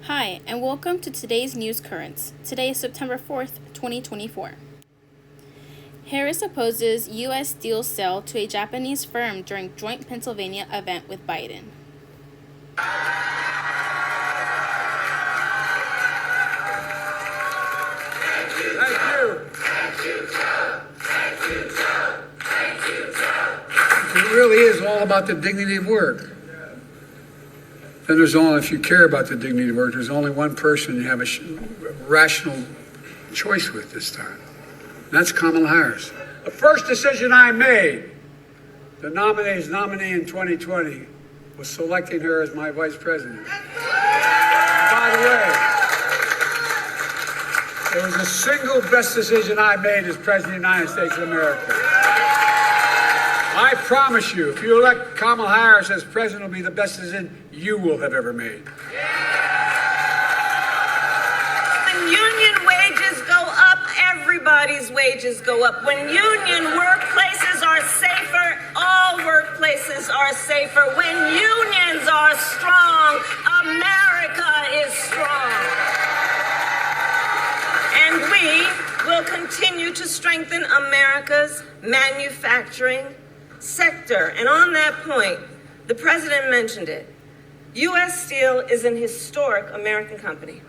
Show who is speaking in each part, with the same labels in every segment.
Speaker 1: Hi, and welcome to today's news currents. Today is September 4th, 2024. Harris opposes U.S. steel sale to a Japanese firm during joint Pennsylvania event with Biden.
Speaker 2: It really is all about the dignity of work. Then there's only, if you care about the dignity of work, there's only one person you have a rational choice with this time. And that's Kamala Harris. The first decision I made, the nominee in 2020, was selecting her as my vice president. By the way, it was the single best decision I made as President of the United States of America. I promise you, if you elect Kamala Harris as president, it'll be the best decision you will have ever made.
Speaker 3: When union wages go up, everybody's wages go up. When union workplaces are safer, all workplaces are safer. When unions are strong, America is strong. And we will continue to strengthen America's manufacturing sector. And on that point, the president mentioned it. U.S. Steel is an historic American company.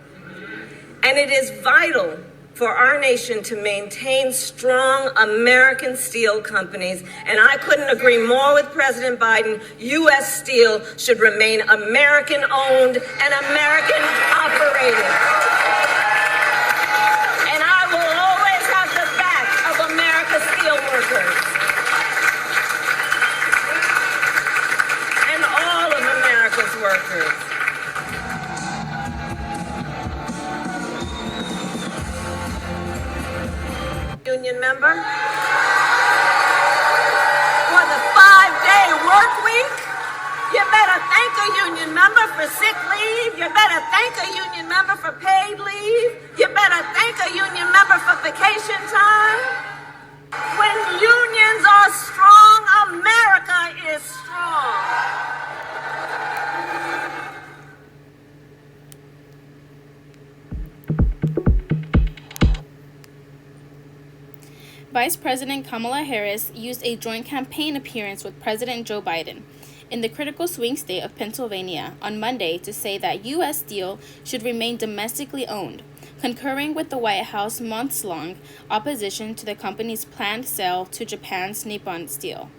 Speaker 3: And it is vital for our nation to maintain strong American steel companies. And I couldn't agree more with President Biden. U.S. Steel should remain American-owned and American-operated. And I will always have the back of America's steel workers. Workers. Union member? For the 5-day work week? You better thank a union member for sick leave. You better thank a union member for paid leave. You better thank a union member for vacation time. When unions are strong, America is strong.
Speaker 1: Vice President Kamala Harris used a joint campaign appearance with President Joe Biden in the critical swing state of Pennsylvania on Monday to say that U.S. Steel should remain domestically owned, concurring with the White House months-long opposition to the company's planned sale to Japan's Nippon Steel.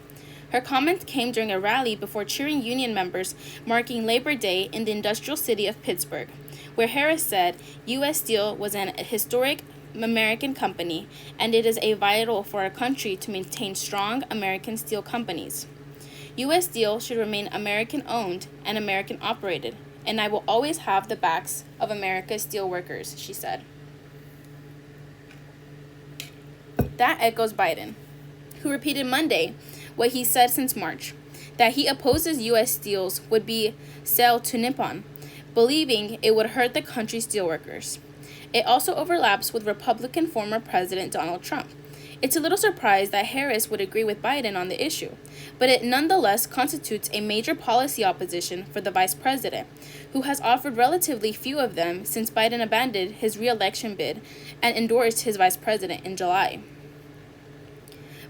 Speaker 1: Her comment came during a rally before cheering union members marking Labor Day in the industrial city of Pittsburgh, where Harris said U.S. Steel was an historic American company, and it is vital for our country to maintain strong American steel companies. U.S. Steel should remain American-owned and American-operated, and I will always have the backs of America's steel workers, she said. That echoes Biden, who repeated Monday what he said since March, that he opposes U.S. Steel's would-be sale to Nippon, believing it would hurt the country's steelworkers. It also overlaps with Republican former President Donald Trump. It's a little surprised that Harris would agree with Biden on the issue, but it nonetheless constitutes a major policy opposition for the vice president, who has offered relatively few of them since Biden abandoned his re-election bid and endorsed his vice president in July.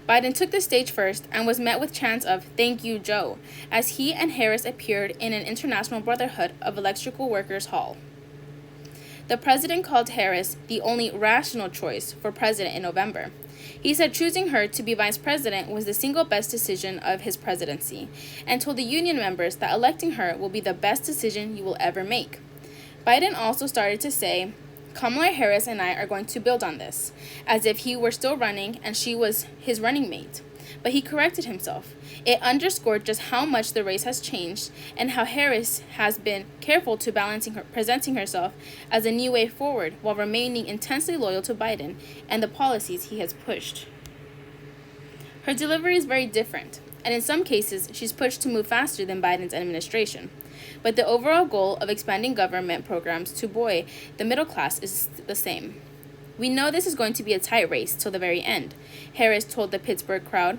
Speaker 1: Biden took the stage first and was met with chants of "Thank you, Joe," as he and Harris appeared in an International Brotherhood of Electrical Workers hall. The president called Harris the only rational choice for president in November. He said choosing her to be vice president was the single best decision of his presidency, and told the union members that electing her will be the best decision you will ever make. Biden also started to say, "Kamala Harris and I are going to build on this," as if he were still running and she was his running mate. But he corrected himself. It underscored just how much the race has changed and how Harris has been careful to presenting herself as a new way forward while remaining intensely loyal to Biden and the policies he has pushed. Her delivery is very different, and in some cases, she's pushed to move faster than Biden's administration. But the overall goal of expanding government programs to buoy the middle class is the same. "We know this is going to be a tight race till the very end," Harris told the Pittsburgh crowd.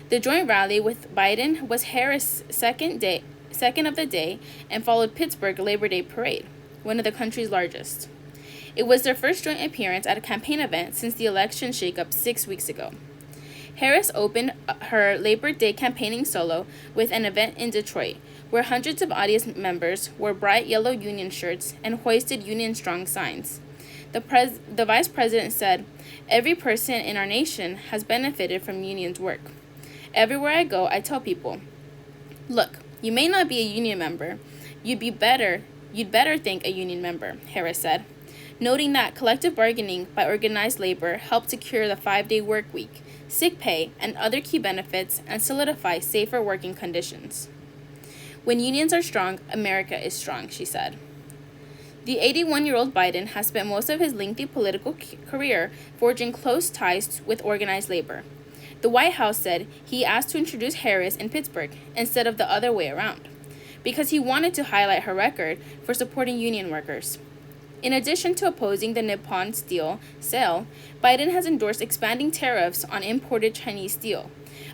Speaker 1: The joint rally with Biden was Harris' second of the day and followed Pittsburgh Labor Day parade. one of the country's largest. It was their first joint appearance at a campaign event since the election shakeup 6 weeks ago. Harris opened her Labor Day campaigning solo with an event in Detroit, where hundreds of audience members wore bright yellow Union shirts and hoisted Union Strong signs. The vice president said, "Every person in our nation has benefited from Union's work. Everywhere I go, I tell people, look, you may not be a union member. You'd better thank a union member," Harris said, noting that collective bargaining by organized labor helped secure the 5-day work week, sick pay, and other key benefits and solidify safer working conditions. "When unions are strong, America is strong," she said. The 81-year-old Biden has spent most of his lengthy political career forging close ties with organized labor. The White House said he asked to introduce Harris in Pittsburgh instead of the other way around, because he wanted to highlight her record for supporting union workers. In addition to opposing the Nippon Steel sale, Biden has endorsed expanding tariffs on imported Chinese steel,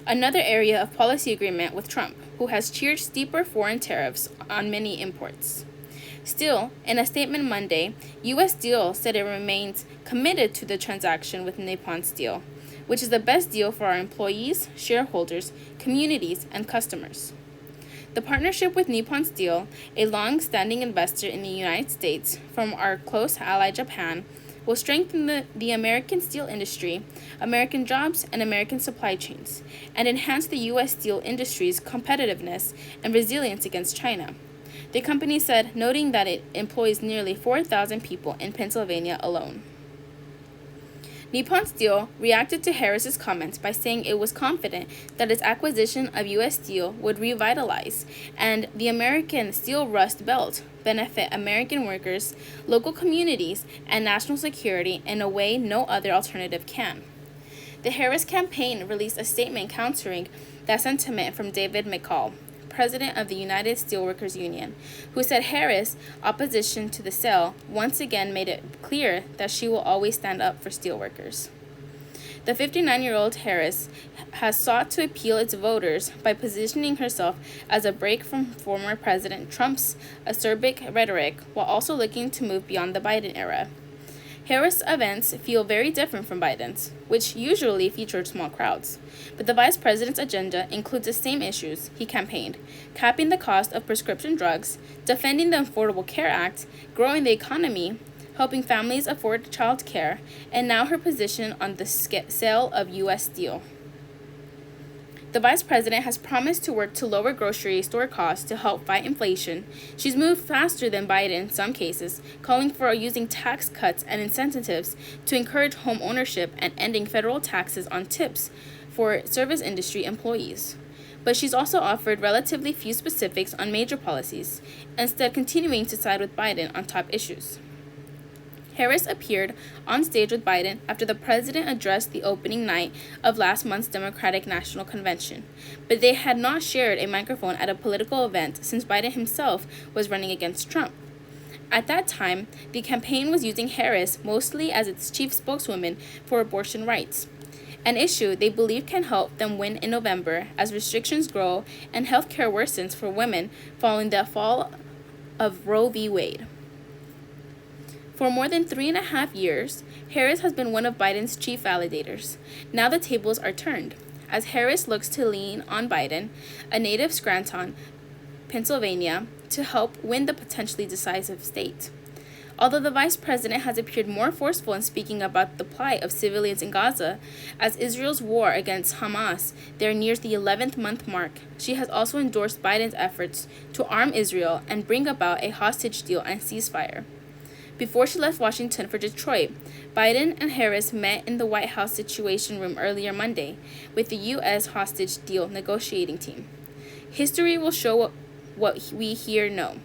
Speaker 1: another area of policy agreement with Trump, who has cheered steeper foreign tariffs on many imports. Still, in a statement Monday, U.S. Steel said it remains committed to the transaction with Nippon Steel, which is the best deal for our employees, shareholders, communities, and customers. The partnership with Nippon Steel, a long-standing investor in the United States from our close ally Japan, will strengthen the American steel industry, American jobs, and American supply chains, and enhance the U.S. steel industry's competitiveness and resilience against China, the company said, noting that it employs nearly 4,000 people in Pennsylvania alone. Nippon Steel reacted to Harris's comments by saying it was confident that its acquisition of U.S. Steel would revitalize and the American Steel Rust Belt benefit American workers, local communities, and national security in a way no other alternative can. The Harris campaign released a statement countering that sentiment from David McCall, president of the United Steelworkers Union, who said Harris' opposition to the sale once again made it clear that she will always stand up for steelworkers. The 59-year-old Harris has sought to appeal its voters by positioning herself as a break from former President Trump's acerbic rhetoric while also looking to move beyond the Biden era. Harris' events feel very different from Biden's, which usually featured small crowds. But the vice president's agenda includes the same issues he campaigned: capping the cost of prescription drugs, defending the Affordable Care Act, growing the economy, helping families afford child care, and now her position on the sale of U.S. Steel. The vice president has promised to work to lower grocery store costs to help fight inflation. She's moved faster than Biden in some cases, calling for using tax cuts and incentives to encourage home ownership and ending federal taxes on tips for service industry employees. But she's also offered relatively few specifics on major policies, instead continuing to side with Biden on top issues. Harris appeared on stage with Biden after the president addressed the opening night of last month's Democratic National Convention, but they had not shared a microphone at a political event since Biden himself was running against Trump. At that time, the campaign was using Harris mostly as its chief spokeswoman for abortion rights, an issue they believe can help them win in November as restrictions grow and health care worsens for women following the fall of Roe v. Wade. For more than 3.5 years, Harris has been one of Biden's chief validators. Now the tables are turned, as Harris looks to lean on Biden, a native Scranton, Pennsylvania, to help win the potentially decisive state. Although the vice president has appeared more forceful in speaking about the plight of civilians in Gaza, as Israel's war against Hamas there nears the 11th month mark, she has also endorsed Biden's efforts to arm Israel and bring about a hostage deal and ceasefire. Before she left Washington for Detroit, Biden and Harris met in the White House Situation Room earlier Monday with the U.S. hostage deal negotiating team. History will show what we here know.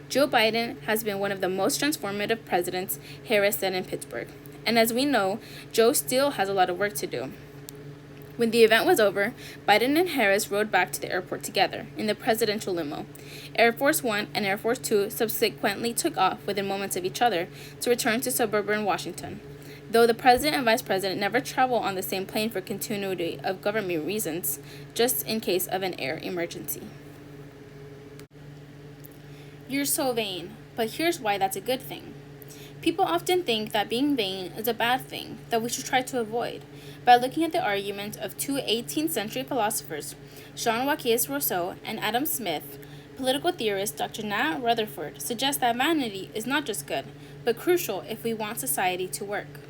Speaker 1: Joe Biden has been one of the most transformative presidents, Harris said in Pittsburgh. And as we know, Joe still has a lot of work to do. When the event was over, Biden and Harris rode back to the airport together in the presidential limo. Air Force One and Air Force Two subsequently took off within moments of each other to return to suburban Washington. Though the president and vice president never travel on the same plane for continuity of government reasons, just in case of an air emergency. You're so vain. but here's why that's a good thing. People often think that being vain is a bad thing that we should try to avoid. By looking at the argument of two 18th century philosophers, Jean-Jacques Rousseau and Adam Smith, political theorist Dr. Nat Rutherford suggests that vanity is not just good, but crucial if we want society to work.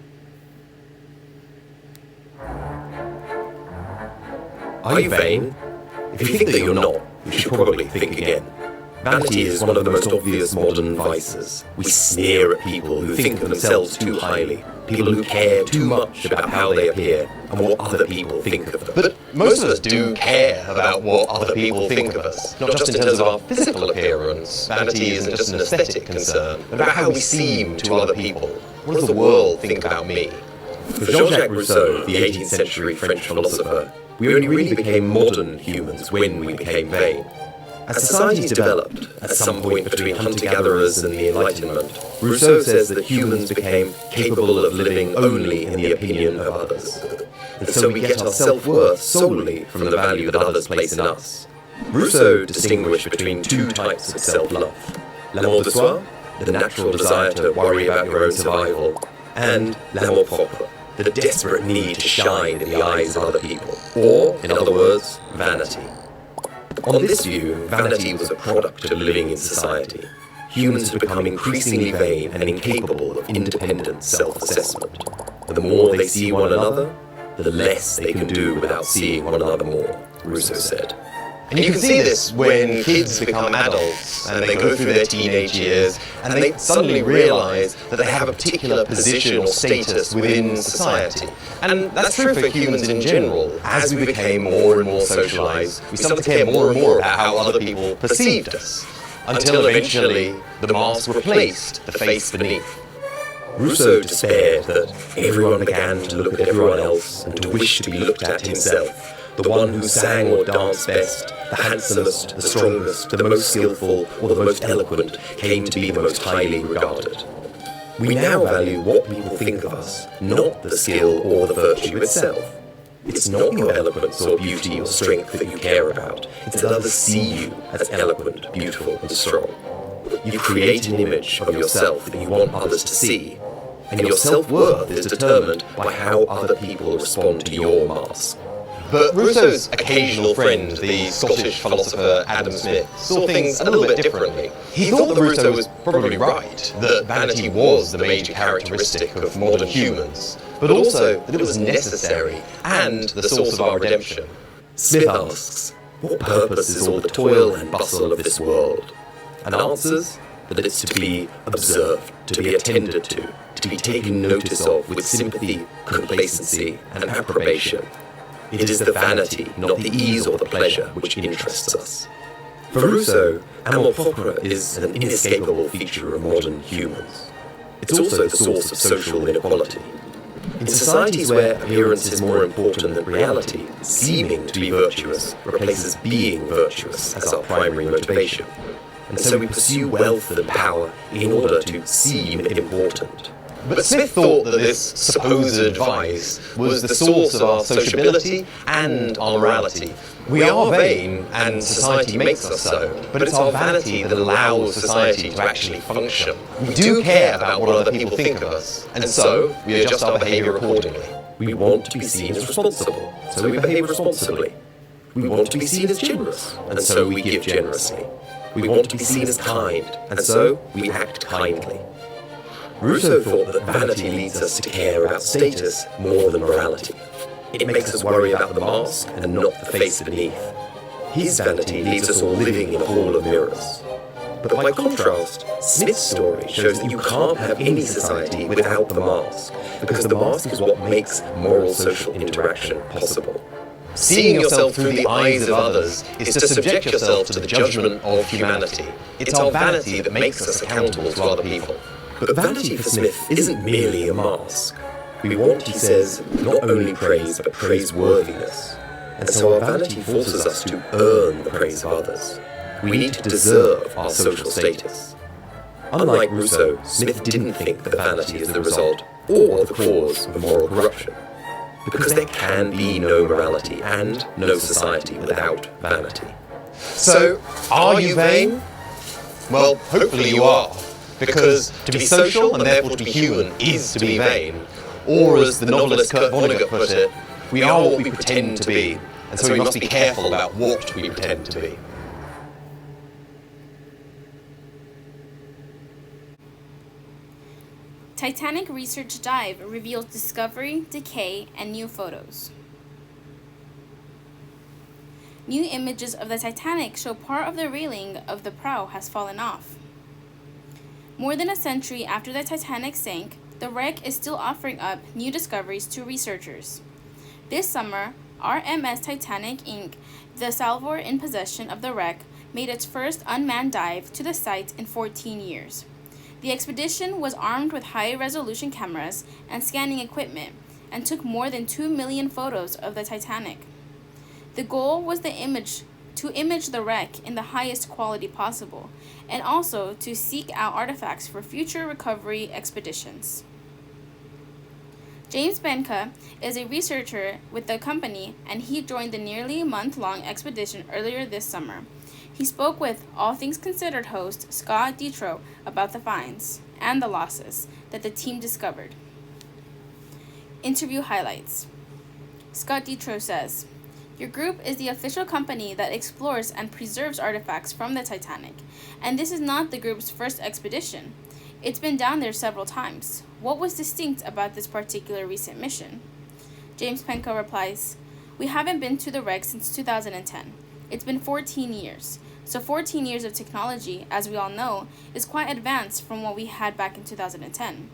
Speaker 4: Are you vain? If you think that you're not, you should probably think again. Vanity is one of the most obvious modern vices. We sneer at people who think of themselves too highly, people who care too much about how they appear and what other people think of them.
Speaker 5: But most of us do care about what other people think of us, not just in terms of our physical appearance. Vanity isn't just an aesthetic concern, but about how we seem to other people. What does the world think about me?
Speaker 4: For Jean-Jacques Rousseau, the 18th century French philosopher, we only really became modern humans when we became vain. As societies developed, at some point between hunter-gatherers and the Enlightenment, Rousseau says that humans became capable of living only in the opinion of others. And so we get our self-worth solely from the value that others place in us. Rousseau distinguished between two types of self-love: l'amour de soi, the natural desire to worry about your own survival, and l'amour propre, the desperate need to shine in the eyes of other people, or, in other words, vanity. On this view, vanity was a product of living in society. Humans had become increasingly vain and incapable of independent self-assessment. The more they see one another, the less they can do without seeing one another more, Rousseau said.
Speaker 5: And you can see this when kids become adults and they go through their teenage years and they suddenly realize that they have a particular position or status within society. And that's true for humans in general. As we became more and more socialized, we started to care more and more about how other people perceived us, until eventually the mask replaced the face beneath.
Speaker 4: Rousseau despaired that everyone began to look at everyone else and to wish to be looked at himself. The one who sang or danced best, the handsomest, the strongest, the most skillful, or the most eloquent, came to be the most highly regarded. We now value what people think of us, not the skill or the virtue itself. It's not your eloquence or beauty or strength that you care about. It's that others see you as eloquent, beautiful, and strong. You create an image of yourself that you want others to see, and your self-worth is determined by how other people respond to your mask.
Speaker 5: But Rousseau's occasional friend, the Scottish philosopher Adam Smith, saw things a little bit differently. He thought that Rousseau was probably right, that vanity was the major characteristic of modern humans, but also that it was necessary and the source of our redemption.
Speaker 4: Smith asks, what purpose is all the toil and bustle of this world? And answers that it's to be observed, to be attended to be taken notice of with sympathy, complacency, and approbation. It is the vanity, not the ease or the pleasure, which interests us. For Rousseau, amour propre is an inescapable feature of modern humans. It's also the source of social inequality. In societies where appearance is more important than reality, seeming to be virtuous replaces being virtuous as our primary motivation. And so we pursue wealth and power in order to seem important.
Speaker 5: But Smith thought that this supposed vice was the source of our sociability and our morality. We are vain, and society makes us so, but it's our vanity that allows society to actually function. We do care about what other people think of us, and so we adjust our behaviour accordingly.
Speaker 4: We want to be seen as responsible, so we behave responsibly. We want to be seen as generous, and so we give generously. We want to be seen as kind, and so we act kindly. Rousseau thought that vanity leads us to care about status more than morality. It makes us worry about the mask and not the face beneath. His vanity leaves us all living in a hall of mirrors. But by contrast, Smith's story shows that you can't have any society without the mask, because the mask is what makes moral social interaction possible.
Speaker 5: Seeing yourself through the eyes of others is to subject yourself to the judgment of humanity. It's our vanity that makes us accountable to other people.
Speaker 4: But vanity for Smith isn't merely a mask. We want, he says, not only praise, but praiseworthiness. And so our vanity forces us to earn the praise of others. We need to deserve our social status. Unlike Rousseau, Smith didn't think that vanity is the result or the cause of moral corruption. Because there can be no morality and no society without vanity.
Speaker 5: So, are you vain? Well, hopefully you are. Because to be social and therefore to be human is to be vain. Or as the novelist Kurt Vonnegut put it, we are what we pretend to be, and so we must be careful about what we pretend to be.
Speaker 1: Titanic Research Dive reveals discovery, decay, and new photos. New images of the Titanic show part of the railing of the prow has fallen off. More than a century after the Titanic sank, the wreck is still offering up new discoveries to researchers. This summer, RMS Titanic Inc., the salvor in possession of the wreck, made its first unmanned dive to the site in 14 years. The expedition was armed with high-resolution cameras and scanning equipment and took more than 2 million photos of the Titanic. The goal was to image the wreck in the highest quality possible, and also to seek out artifacts for future recovery expeditions. James Benka is a researcher with the company, and he joined the nearly month-long expedition earlier this summer. He spoke with All Things Considered host Scott Detrow about the finds and the losses that the team discovered. Interview highlights. Scott Detrow says, "Your group is the official company that explores and preserves artifacts from the Titanic, and this is not the group's first expedition. It's been down there several times. What was distinct about this particular recent mission?" James Benka replies, "We haven't been to the wreck since 2010. It's been 14 years. So 14 years of technology, as we all know, is quite advanced from what we had back in 2010.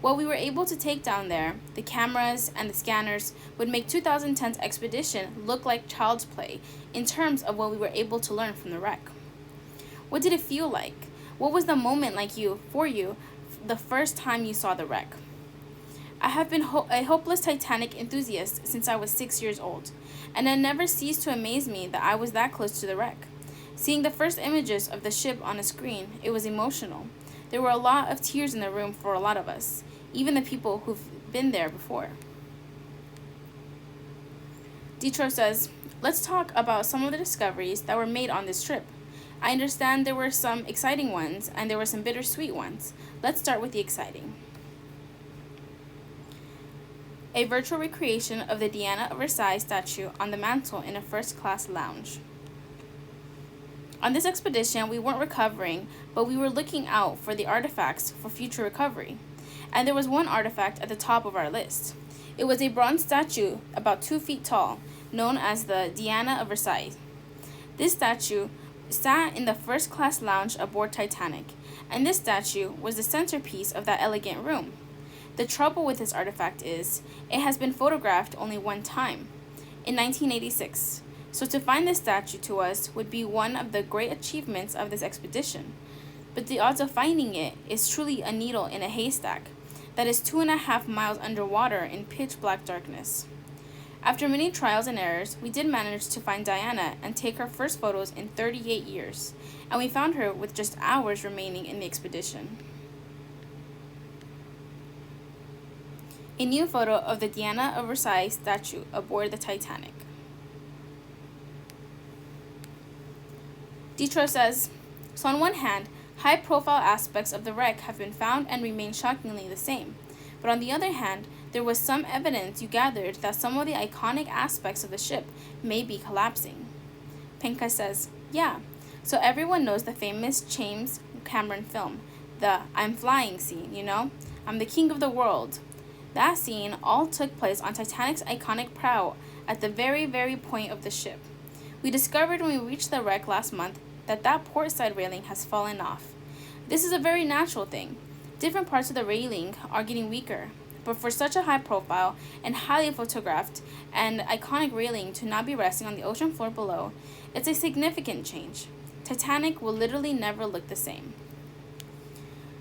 Speaker 1: What we were able to take down there, the cameras and the scanners, would make 2010's expedition look like child's play in terms of what we were able to learn from the wreck. What did it feel like? What was the moment like for you the first time you saw the wreck?" "I have been a hopeless Titanic enthusiast since I was 6 years old, and it never ceased to amaze me that I was that close to the wreck. Seeing the first images of the ship on a screen, it was emotional. There were a lot of tears in the room for a lot of us, even the people who've been there before." Detrow says, "Let's talk about some of the discoveries that were made on this trip. I understand there were some exciting ones and there were some bittersweet ones. Let's start with the exciting." A virtual recreation of the Diana of Versailles statue on the mantle in a first-class lounge. On this expedition, we weren't recovering, but we were looking out for the artifacts for future recovery. And there was one artifact at the top of our list. It was a bronze statue about 2 feet tall, known as the Diana of Versailles. This statue sat in the first-class lounge aboard Titanic, and this statue was the centerpiece of that elegant room. The trouble with this artifact is, it has been photographed only one time, in 1986. So to find this statue to us would be one of the great achievements of this expedition. But the odds of finding it is truly a needle in a haystack that is 2.5 miles underwater in pitch black darkness. After many trials and errors, we did manage to find Diana and take her first photos in 38 years, and we found her with just hours remaining in the expedition. A new photo of the Diana of Versailles statue aboard the Titanic. Detrow says, "So on one hand, high-profile aspects of the wreck have been found and remain shockingly the same. But on the other hand, there was some evidence you gathered that some of the iconic aspects of the ship may be collapsing." Benka says, "Yeah, so everyone knows the famous James Cameron film, the 'I'm flying' scene, you know? 'I'm the king of the world.' That scene all took place on Titanic's iconic prow at the very, very point of the ship. We discovered when we reached the wreck last month that port side railing has fallen off. This is a very natural thing. Different parts of the railing are getting weaker, but for such a high profile and highly photographed and iconic railing to not be resting on the ocean floor below, it's a significant change. Titanic will literally never look the same."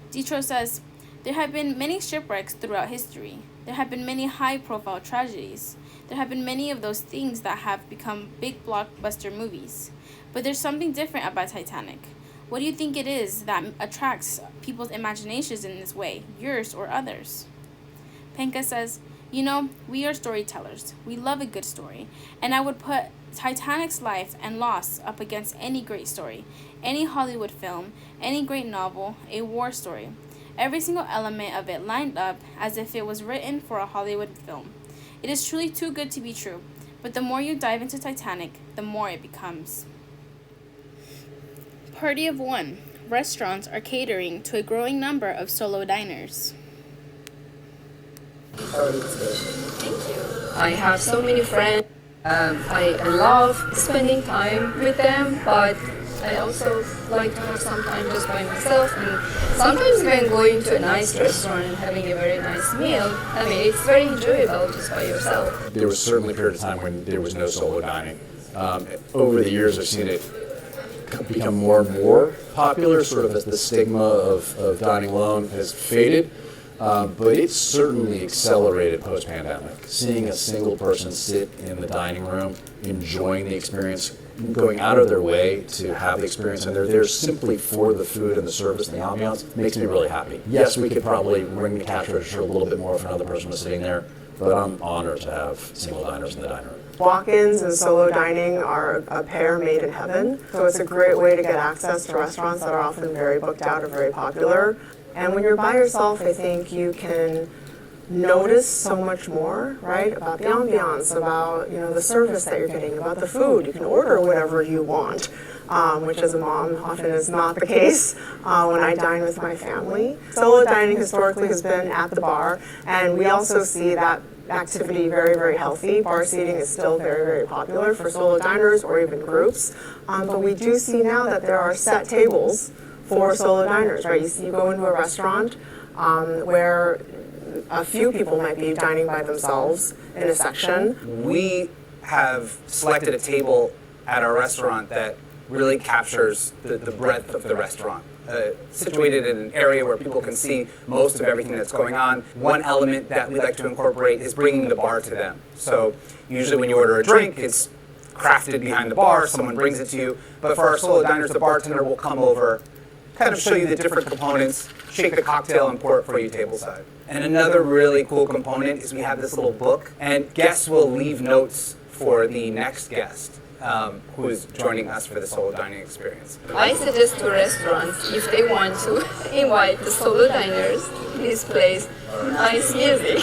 Speaker 1: Detrow says, "There have been many shipwrecks throughout history. There have been many high-profile tragedies. There have been many of those things that have become big blockbuster movies. But there's something different about Titanic. What do you think it is that attracts people's imaginations in this way, yours or others?" Benka says, "You know, we are storytellers. We love a good story, and I would put Titanic's life and loss up against any great story, any Hollywood film, any great novel, a war story. Every single element of it lined up as if it was written for a Hollywood film. It is truly too good to be true, but the more you dive into Titanic, the more it becomes. Party of One. Restaurants are catering to a growing number of solo diners.
Speaker 6: I have so many friends. I love spending time with them, but I also like to have some time just by myself. And sometimes when going to a nice restaurant and having a very nice meal, I mean, it's very enjoyable just by yourself.
Speaker 7: There was certainly a period of time when there was no solo dining. Over the years, I've seen it become more and more popular, sort of as the stigma of dining alone has faded. But it's certainly accelerated post-pandemic. Seeing a single person sit in the dining room, enjoying the experience, going out of their way to have the experience, and they're there simply for the food and the service and the ambiance, makes me really happy. Yes, we could probably ring the cash register a little bit more if another person was sitting there, but I'm honored to have single diners in the dining room.
Speaker 8: Walk-ins and solo dining are a pair made in heaven, so it's a great way to get access to restaurants that are often very booked out or very popular. And when you're by yourself, I think you can notice so much more, right? About the ambiance, about the service that you're getting, about the food. You can order whatever you want, which as a mom often is not the case when I dine with my family. Solo dining historically has been at the bar, and we also see that activity very, very healthy. Bar seating is still very, very popular for solo diners or even groups. But we do see now that there are set tables for solo diners, right? You go into a restaurant where a few people might be dining by themselves in a section.
Speaker 9: We have selected a table at our restaurant that really captures the breadth of the restaurant. Situated in an area where people can see most of everything that's going on. One element that we like to incorporate is bringing the bar to them. So usually when you order a drink, it's crafted behind the bar, someone brings it to you. But for our solo diners, the bartender will come over, kind of show you the different components, shake the cocktail, and pour it for you tableside. And another really cool component is we have this little book, and guests will leave notes for the next guest who is joining us for the solo dining experience.
Speaker 6: I suggest to restaurants, if they want to invite the solo diners, please play nice music.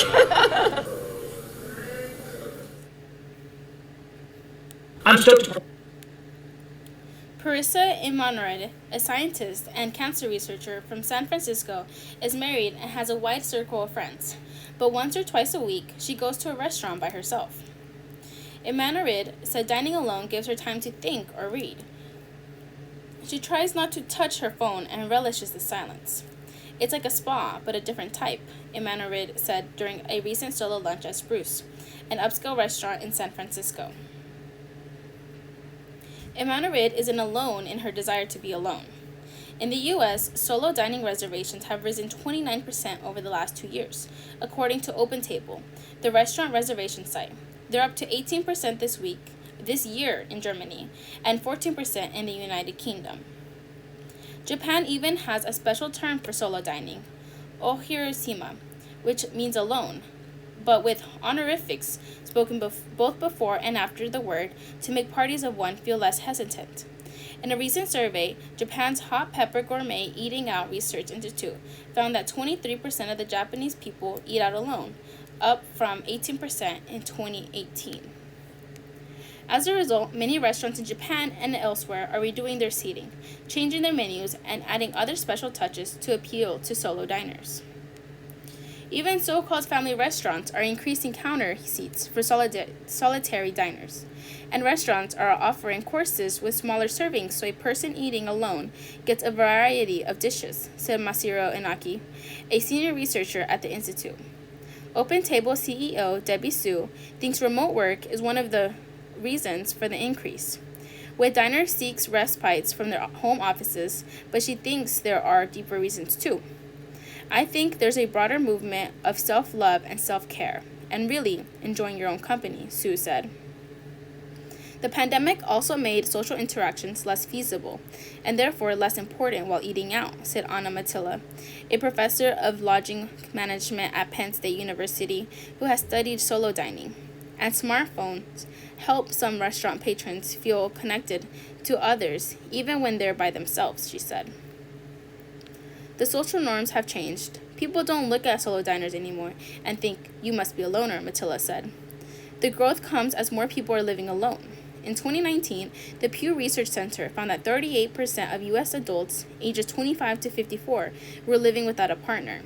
Speaker 1: Parissa Imanred, a scientist and cancer researcher from San Francisco, is married and has a wide circle of friends, but once or twice a week, she goes to a restaurant by herself. Imanred said dining alone gives her time to think or read. She tries not to touch her phone and relishes the silence. It's like a spa, but a different type, Imanred said during a recent solo lunch at Spruce, an upscale restaurant in San Francisco. Imanred isn't alone in her desire to be alone. In the U.S., solo dining reservations have risen 29% over the last 2 years, according to OpenTable, the restaurant reservation site. They're up to 18% this year in Germany, and 14% in the United Kingdom. Japan even has a special term for solo dining, ohirosima, which means alone, but with honorifics spoken both before and after the word to make parties of one feel less hesitant. In a recent survey, Japan's Hot Pepper Gourmet Eating Out Research Institute found that 23% of the Japanese people eat out alone, up from 18% in 2018. As a result, many restaurants in Japan and elsewhere are redoing their seating, changing their menus, and adding other special touches to appeal to solo diners. Even so-called family restaurants are increasing counter seats for solitary diners, and restaurants are offering courses with smaller servings so a person eating alone gets a variety of dishes, said Masahiro Inaki, a senior researcher at the Institute. OpenTable CEO Debbie Su thinks remote work is one of the reasons for the increase. With diners seeks respites from their home offices, but she thinks there are deeper reasons too. I think there's a broader movement of self-love and self-care, and really enjoying your own company, Sue said. The pandemic also made social interactions less feasible, and therefore less important while eating out, said Anna Matilla, a professor of lodging management at Penn State University who has studied solo dining. and smartphones help some restaurant patrons feel connected to others even when they're by themselves, she said. The social norms have changed. People don't look at solo diners anymore and think, you must be a loner, Mattila said. The growth comes as more people are living alone. In 2019, the Pew Research Center found that 38% of U.S. adults ages 25 to 54 were living without a partner,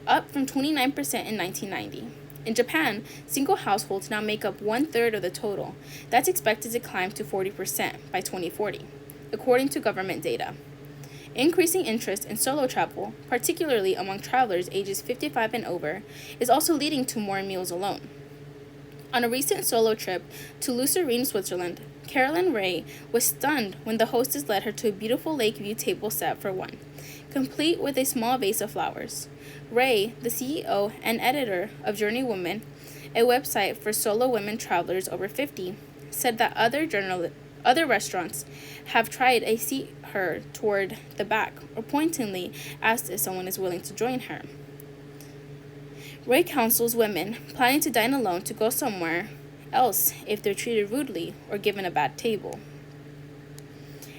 Speaker 1: up from 29% in 1990. In Japan, single households now make up 1/3 of the total. That's expected to climb to 40% by 2040, according to government data. Increasing interest in solo travel, particularly among travelers ages 55 and over, is also leading to more meals alone. On a recent solo trip to Lucerne, Switzerland, Carolyn Ray was stunned when the hostess led her to a beautiful lake view table set for one, complete with a small vase of flowers. Ray, the CEO and editor of Journey Woman, a website for solo women travelers over 50, said that other restaurants have tried to seat her toward the back or pointedly asked if someone is willing to join her. Ray counsels women planning to dine alone to go somewhere else if they're treated rudely or given a bad table.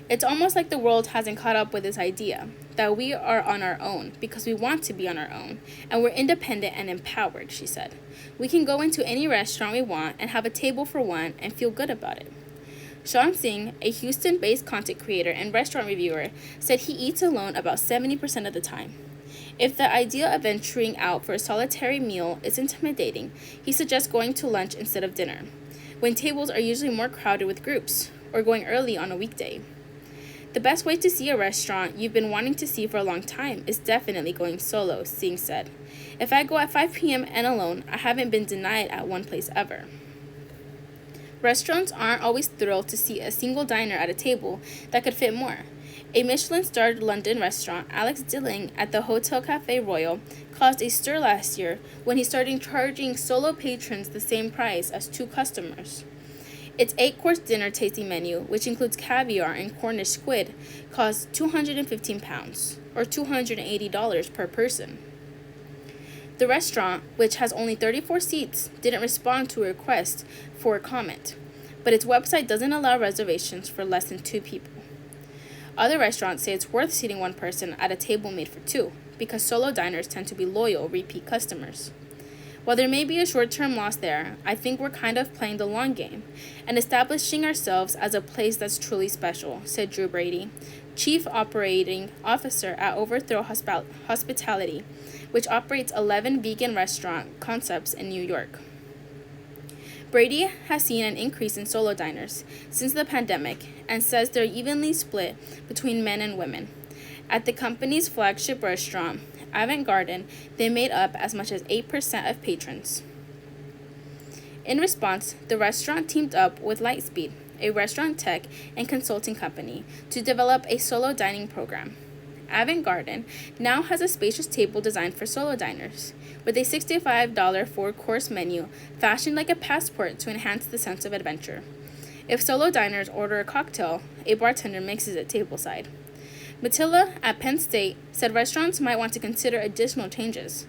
Speaker 1: It's almost like the world hasn't caught up with this idea that we are on our own because we want to be on our own, and we're independent and empowered, she said. We can go into any restaurant we want and have a table for one and feel good about it. Sean Singh, a Houston-based content creator and restaurant reviewer, said he eats alone about 70% of the time. If the idea of venturing out for a solitary meal is intimidating, he suggests going to lunch instead of dinner, when tables are usually more crowded with groups, or going early on a weekday. The best way to see a restaurant you've been wanting to see for a long time is definitely going solo, Singh said. If I go at 5 p.m. and alone, I haven't been denied at one place ever. Restaurants aren't always thrilled to see a single diner at a table that could fit more. A Michelin-starred London restaurant, Alex Dilling, at the Hotel Café Royal, caused a stir last year when he started charging solo patrons the same price as 2 customers. Its 8-course dinner tasting menu, which includes caviar and Cornish squid, cost £215, or $280 per person. The restaurant, which has only 34 seats, didn't respond to a request for a comment, but its website doesn't allow reservations for less than 2 people. Other restaurants say it's worth seating one person at a table made for 2, because solo diners tend to be loyal, repeat customers. While there may be a short-term loss there, I think we're kind of playing the long game and establishing ourselves as a place that's truly special, said Drew Brady, Chief Operating Officer at Overthrow Hospitality, which operates 11 vegan restaurant concepts in New York. Brady has seen an increase in solo diners since the pandemic and says they're evenly split between men and women. At the company's flagship restaurant, Avant Garden, they made up as much as 8% of patrons. In response, the restaurant teamed up with Lightspeed, a restaurant tech and consulting company, to develop a solo dining program. Avant Garden now has a spacious table designed for solo diners, with a $65 4-course menu fashioned like a passport to enhance the sense of adventure. If solo diners order a cocktail, a bartender mixes it tableside. Mattila at Penn State said restaurants might want to consider additional changes.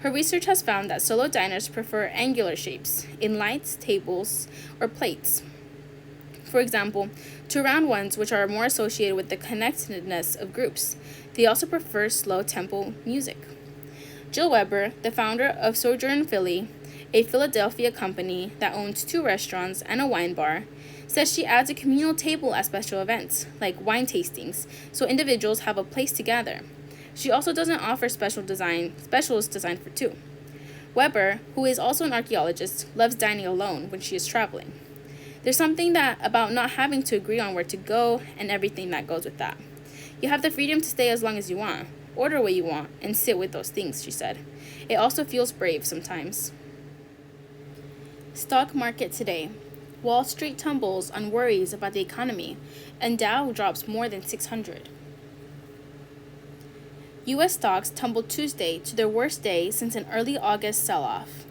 Speaker 1: Her research has found that solo diners prefer angular shapes in lights, tables, or plates. For example, to round ones which are more associated with the connectedness of groups. They also prefer slow tempo music. Jill Weber, the founder of Sojourn Philly, a Philadelphia company that owns 2 restaurants and a wine bar, says she adds a communal table at special events, like wine tastings, so individuals have a place to gather. She also doesn't offer specials designed for 2. Weber, who is also an archaeologist, loves dining alone when she is traveling. There's something about not having to agree on where to go and everything that goes with that. You have the freedom to stay as long as you want, order what you want, and sit with those things, she said. It also feels brave sometimes. Stock market today. Wall Street tumbles on worries about the economy, and Dow drops more than 600. U.S. stocks tumbled Tuesday to their worst day since an early August sell-off,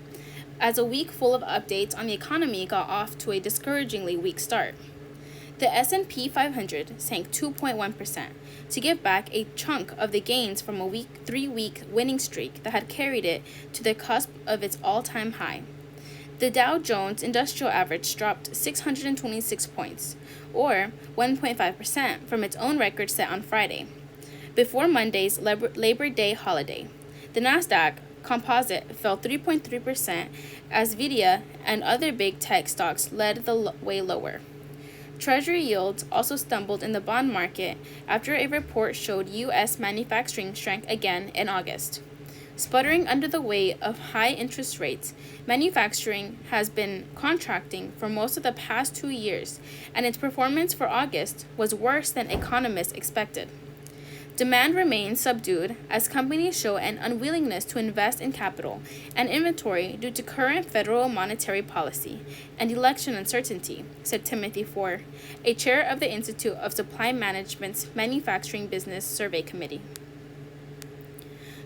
Speaker 1: as a week full of updates on the economy got off to a discouragingly weak start. The S&P 500 sank 2.1% to give back a chunk of the gains from a 3-week winning streak that had carried it to the cusp of its all-time high. The Dow Jones Industrial Average dropped 626 points, or 1.5% from its own record set on Friday, before Monday's Labor Day holiday. The Nasdaq Composite fell 3.3% as Nvidia and other big tech stocks led the way lower. Treasury yields also stumbled in the bond market after a report showed U.S. manufacturing shrank again in August. Sputtering under the weight of high interest rates, manufacturing has been contracting for most of the past 2 years, and its performance for August was worse than economists expected. Demand remains subdued as companies show an unwillingness to invest in capital and inventory due to current federal monetary policy and election uncertainty, said Timothy Foer, a chair of the Institute of Supply Management's Manufacturing Business Survey Committee.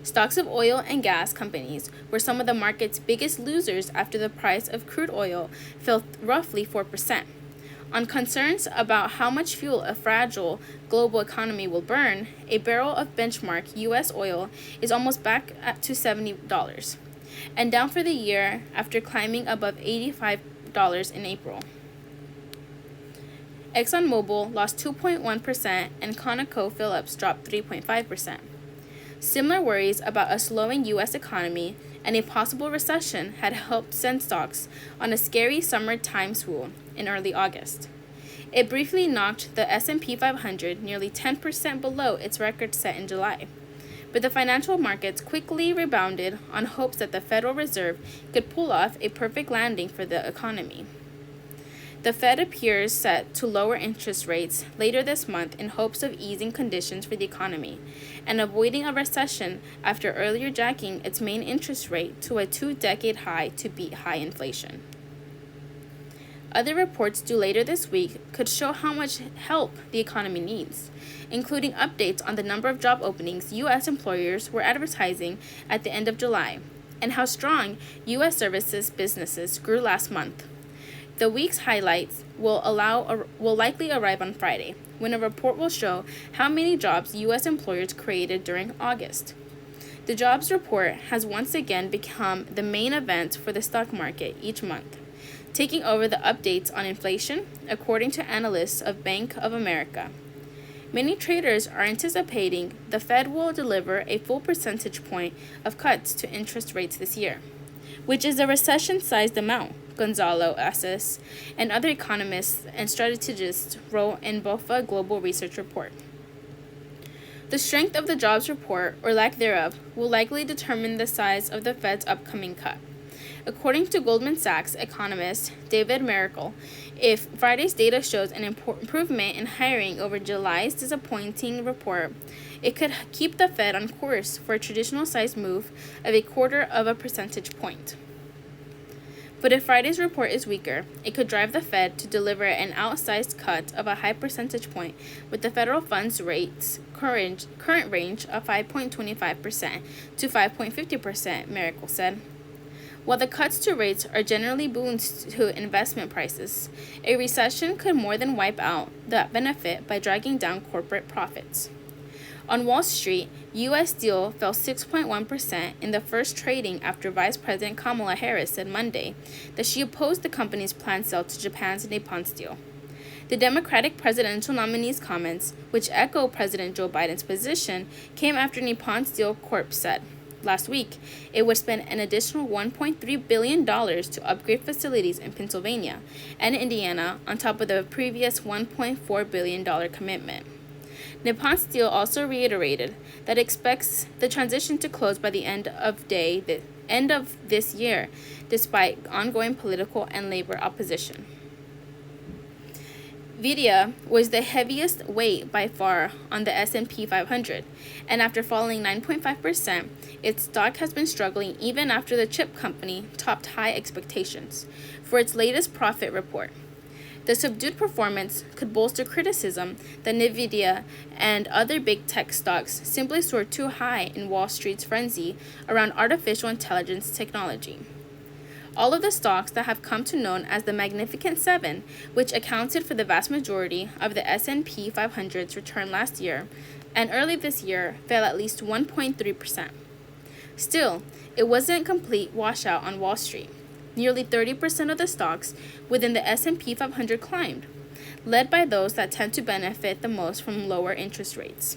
Speaker 1: Stocks of oil and gas companies were some of the market's biggest losers after the price of crude oil fell roughly 4%. On concerns about how much fuel a fragile global economy will burn, a barrel of benchmark U.S. oil is almost back to $70, and down for the year after climbing above $85 in April. ExxonMobil lost 2.1% and ConocoPhillips dropped 3.5%. Similar worries about a slowing U.S. economy and a possible recession had helped send stocks on a scary summertime swoon in early August. It briefly knocked the S&P 500 nearly 10% below its record set in July, but the financial markets quickly rebounded on hopes that the Federal Reserve could pull off a perfect landing for the economy. The Fed appears set to lower interest rates later this month in hopes of easing conditions for the economy and avoiding a recession after earlier jacking its main interest rate to a 2-decade high to beat high inflation. Other reports due later this week could show how much help the economy needs, including updates on the number of job openings U.S. employers were advertising at the end of July and how strong U.S. services businesses grew last month. The week's highlights will likely arrive on Friday, when a report will show how many jobs U.S. employers created during August. The jobs report has once again become the main event for the stock market each month, taking over the updates on inflation, according to analysts of Bank of America. Many traders are anticipating the Fed will deliver a full percentage point of cuts to interest rates this year, which is a recession-sized amount, Gonzalo Assis and other economists and strategists wrote in BofA Global Research Report. The strength of the jobs report, or lack thereof, will likely determine the size of the Fed's upcoming cut. According to Goldman Sachs economist David Mericle, if Friday's data shows an improvement in hiring over July's disappointing report, it could keep the Fed on course for a traditional size move of 0.25 percentage point. But if Friday's report is weaker, it could drive the Fed to deliver an outsized cut of a high percentage point, with the federal funds rate's current range of 5.25% to 5.50%, Mericle said. While the cuts to rates are generally boons to investment prices, a recession could more than wipe out that benefit by dragging down corporate profits. On Wall Street, U.S. Steel fell 6.1% in the first trading after Vice President Kamala Harris said Monday that she opposed the company's planned sale to Japan's Nippon Steel. The Democratic presidential nominee's comments, which echo President Joe Biden's position, came after Nippon Steel Corp said last week it would spend an additional $1.3 billion to upgrade facilities in Pennsylvania and Indiana on top of the previous $1.4 billion commitment. Nippon Steel also reiterated that it expects the transition to close by the end of this year, despite ongoing political and labor opposition. Nvidia was the heaviest weight by far on the S&P 500, and after falling 9.5%, its stock has been struggling even after the chip company topped high expectations for its latest profit report. The subdued performance could bolster criticism that Nvidia and other big tech stocks simply soared too high in Wall Street's frenzy around artificial intelligence technology. All of the stocks that have come to known as the Magnificent Seven, which accounted for the vast majority of the S&P 500's return last year and early this year, fell at least 1.3%. Still, it wasn't a complete washout on Wall Street. Nearly 30% of the stocks within the S&P 500 climbed, led by those that tend to benefit the most from lower interest rates.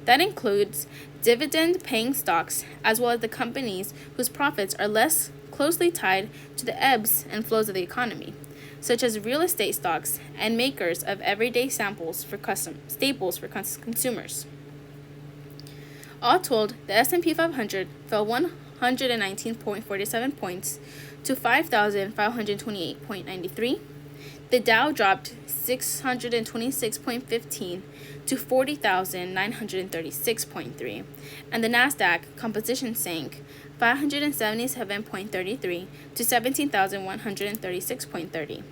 Speaker 1: That includes dividend-paying stocks, as well as the companies whose profits are less closely tied to the ebbs and flows of the economy, such as real estate stocks and makers of everyday staples for consumers. All told, the S&P 500 fell 119.47 points to 5,528.93. The Dow dropped 626.15 to 40,936.3, and the Nasdaq Composition sank 577.33 to 17,136.30.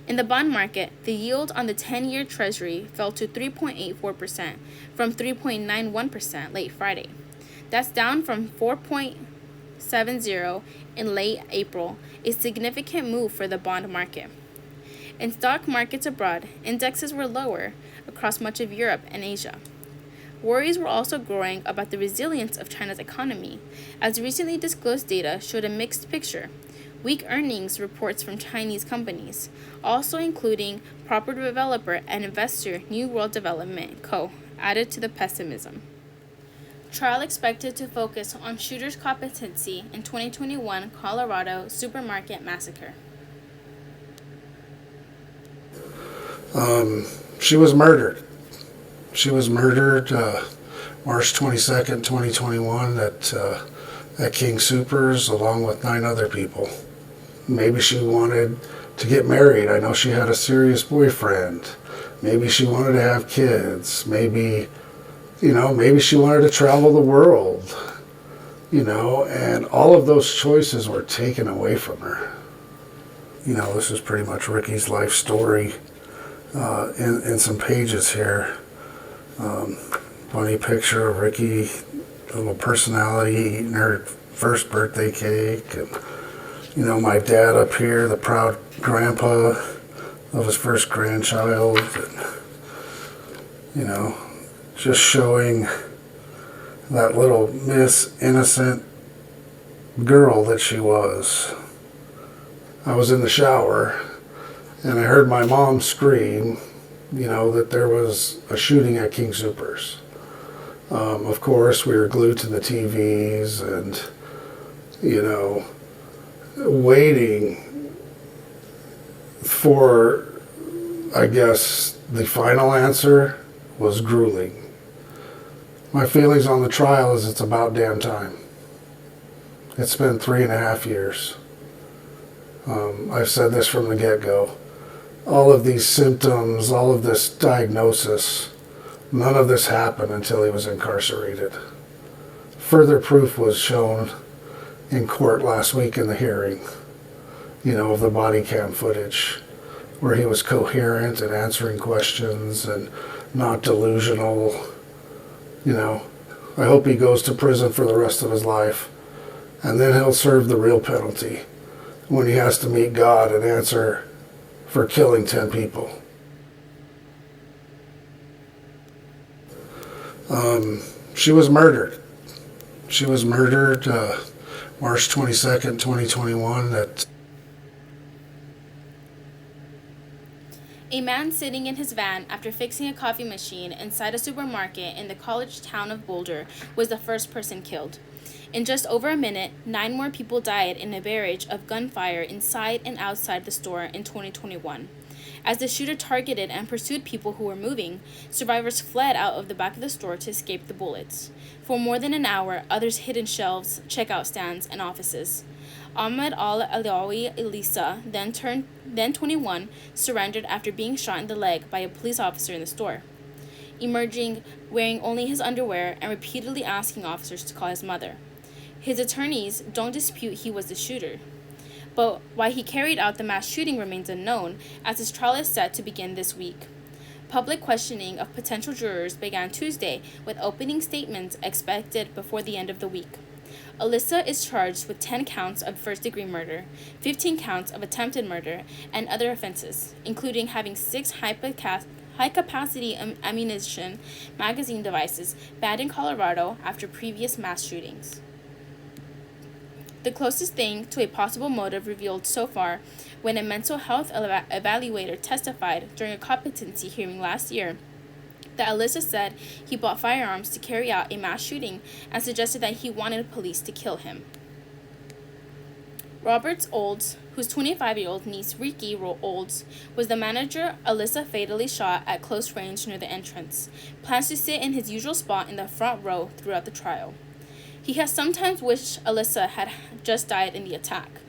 Speaker 1: In the bond market, the yield on the 10-year Treasury fell to 3.84% from 3.91% late Friday. That's down from 4.70 in late April, a significant move for the bond market. In stock markets abroad, indexes were lower across much of Europe and Asia. Worries were also growing about the resilience of China's economy, as recently disclosed data showed a mixed picture. Weak earnings reports from Chinese companies, also including property developer and investor New World Development Co., added to the pessimism. Trial expected to focus on shooter's competency in 2021 Colorado supermarket massacre.
Speaker 10: She was murdered. She was murdered March 22nd, 2021 at King Soopers along with 9 other people. Maybe she wanted to get married. I know she had a serious boyfriend. Maybe she wanted to have kids. Maybe she wanted to travel the world. And all of those choices were taken away from her. This is pretty much Ricky's life story. In some pages here. Funny picture of Ricky, a little personality eating her first birthday cake. And, my dad up here, the proud grandpa of his first grandchild. And, just showing that little Miss Innocent girl that she was. I was in the shower. And I heard my mom scream, that there was a shooting at King Soopers. Of course, we were glued to the TVs and, waiting for, I guess, the final answer was grueling. My feelings on the trial is it's about damn time. It's been 3.5 years. I've said this from the get-go. All of these symptoms, all of this diagnosis, none of this happened until he was incarcerated. Further proof was shown in court last week in the hearing, of the body cam footage, where he was coherent and answering questions and not delusional. I hope he goes to prison for the rest of his life, and then he'll serve the real penalty when he has to meet God and answer for killing 10 people. She was murdered. She was murdered March 22nd, 2021 at...
Speaker 1: A man sitting in his van after fixing a coffee machine inside a supermarket in the college town of Boulder was the first person killed. In just over a minute, 9 more people died in a barrage of gunfire inside and outside the store in 2021. As the shooter targeted and pursued people who were moving, survivors fled out of the back of the store to escape the bullets. For more than an hour, others hid in shelves, checkout stands, and offices. Ahmed Al-Alawi Elisa, then 21, surrendered after being shot in the leg by a police officer in the store, emerging wearing only his underwear and repeatedly asking officers to call his mother. His attorneys don't dispute he was the shooter, but why he carried out the mass shooting remains unknown, as his trial is set to begin this week. Public questioning of potential jurors began Tuesday, with opening statements expected before the end of the week. Alyssa is charged with 10 counts of first-degree murder, 15 counts of attempted murder, and other offenses, including having 6 high-capacity ammunition magazine devices banned in Colorado after previous mass shootings. The closest thing to a possible motive revealed so far when a mental health evaluator testified during a competency hearing last year that Alyssa said he bought firearms to carry out a mass shooting and suggested that he wanted police to kill him. Robert Olds, whose 25-year-old niece Rikki Olds was the manager Alyssa fatally shot at close range near the entrance, plans to sit in his usual spot in the front row throughout the trial. He has sometimes wished Alyssa had just died in the attack,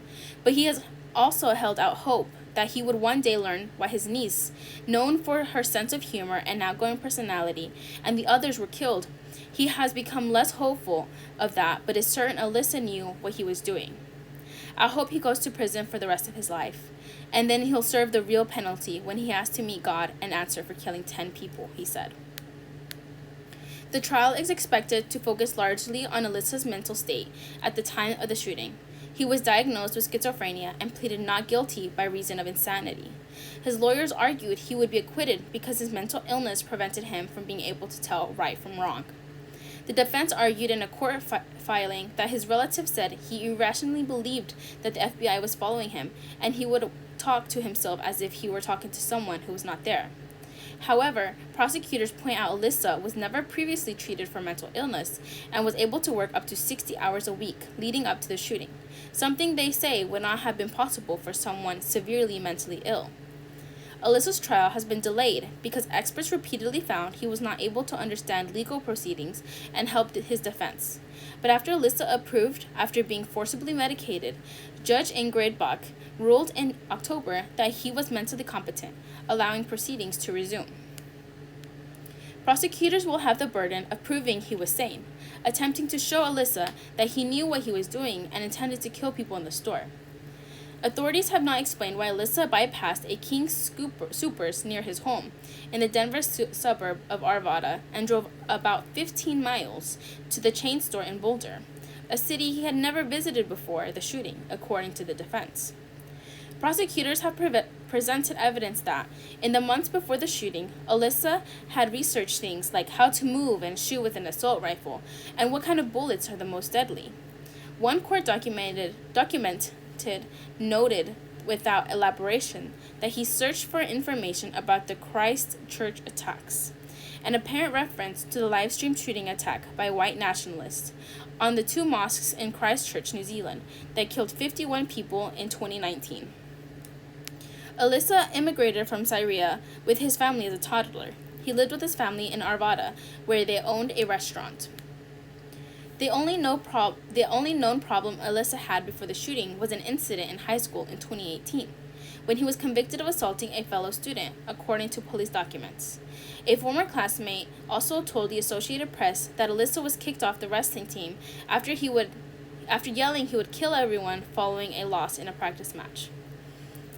Speaker 1: but he has also held out hope that he would one day learn why his niece, known for her sense of humor and outgoing personality, and the others were killed. He has become less hopeful of that, but is certain Alyssa knew what he was doing. I hope he goes to prison for the rest of his life, and then he'll serve the real penalty when he has to meet God and answer for killing 10 people, he said. The trial is expected to focus largely on Alyssa's mental state at the time of the shooting. He was diagnosed with schizophrenia and pleaded not guilty by reason of insanity. His lawyers argued he would be acquitted because his mental illness prevented him from being able to tell right from wrong. The defense argued in a court filing that his relatives said he irrationally believed that the FBI was following him, and he would talk to himself as if he were talking to someone who was not there. However, prosecutors point out Alyssa was never previously treated for mental illness and was able to work up to 60 hours a week leading up to the shooting, something they say would not have been possible for someone severely mentally ill. Alyssa's trial has been delayed because experts repeatedly found he was not able to understand legal proceedings and helped his defense. But after Alyssa approved after being forcibly medicated, Judge Ingrid Bach ruled in October that he was mentally competent, allowing proceedings to resume. Prosecutors will have the burden of proving he was sane, attempting to show Alyssa that he knew what he was doing and intended to kill people in the store. Authorities have not explained why Alyssa bypassed a King's Soopers near his home in the Denver suburb of Arvada and drove about 15 miles to the chain store in Boulder, a city he had never visited before the shooting, according to the defense. Prosecutors have presented evidence that, in the months before the shooting, Alyssa had researched things like how to move and shoot with an assault rifle and what kind of bullets are the most deadly. One court documented noted without elaboration that he searched for information about the Christchurch attacks, an apparent reference to the live-stream shooting attack by white nationalists on the two mosques in Christchurch, New Zealand, that killed 51 people in 2019. Alyssa immigrated from Syria with his family as a toddler. He lived with his family in Arvada, where they owned a restaurant. The only known problem Alyssa had before the shooting was an incident in high school in 2018, when he was convicted of assaulting a fellow student, according to police documents. A former classmate also told the Associated Press that Alyssa was kicked off the wrestling team after yelling he would kill everyone following a loss in a practice match.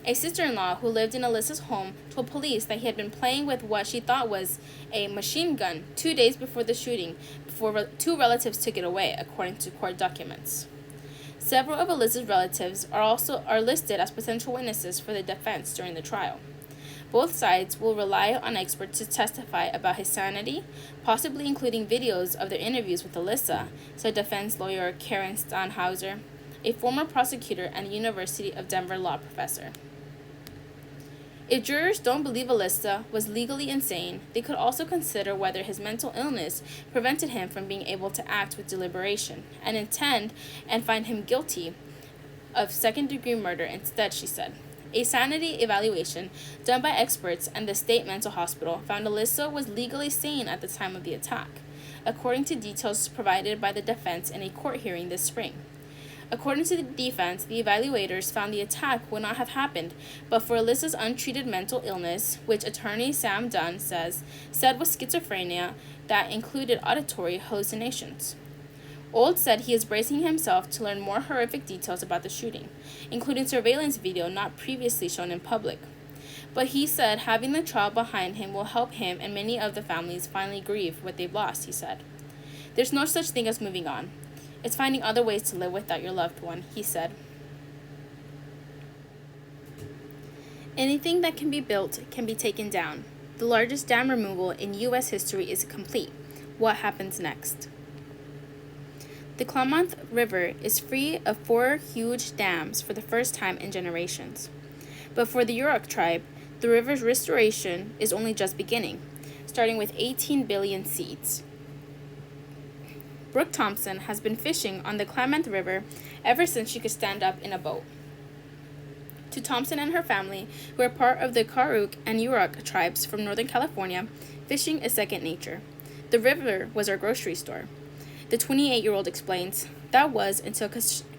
Speaker 1: A sister-in-law who lived in Alyssa's home told police that he had been playing with what she thought was a machine gun 2 days before the shooting, before two relatives took it away, according to court documents. Several of Alyssa's relatives are listed as potential witnesses for the defense during the trial. Both sides will rely on experts to testify about his sanity, possibly including videos of their interviews with Alyssa, said defense lawyer Karen Stanhauser, a former prosecutor and a University of Denver law professor. If jurors don't believe Alyssa was legally insane, they could also consider whether his mental illness prevented him from being able to act with deliberation and intend and find him guilty of second-degree murder instead, she said. A sanity evaluation done by experts and the state mental hospital found Alyssa was legally sane at the time of the attack, according to details provided by the defense in a court hearing this spring. According to the defense, the evaluators found the attack would not have happened but for Alyssa's untreated mental illness, which attorney Sam Dunn said was schizophrenia that included auditory hallucinations. Old said he is bracing himself to learn more horrific details about the shooting, including surveillance video not previously shown in public. But he said having the trial behind him will help him and many of the families finally grieve what they've lost, he said. There's no such thing as moving on. It's finding other ways to live without your loved one, he said. Anything that can be built can be taken down. The largest dam removal in U.S. history is complete. What happens next? The Klamath River is free of 4 huge dams for the first time in generations. But for the Yurok tribe, the river's restoration is only just beginning, starting with 18 billion seeds. Brooke Thompson has been fishing on the Klamath River ever since she could stand up in a boat. To Thompson and her family, who are part of the Karuk and Yurok tribes from Northern California, fishing is second nature. The river was our grocery store. The 28-year-old explains, that was until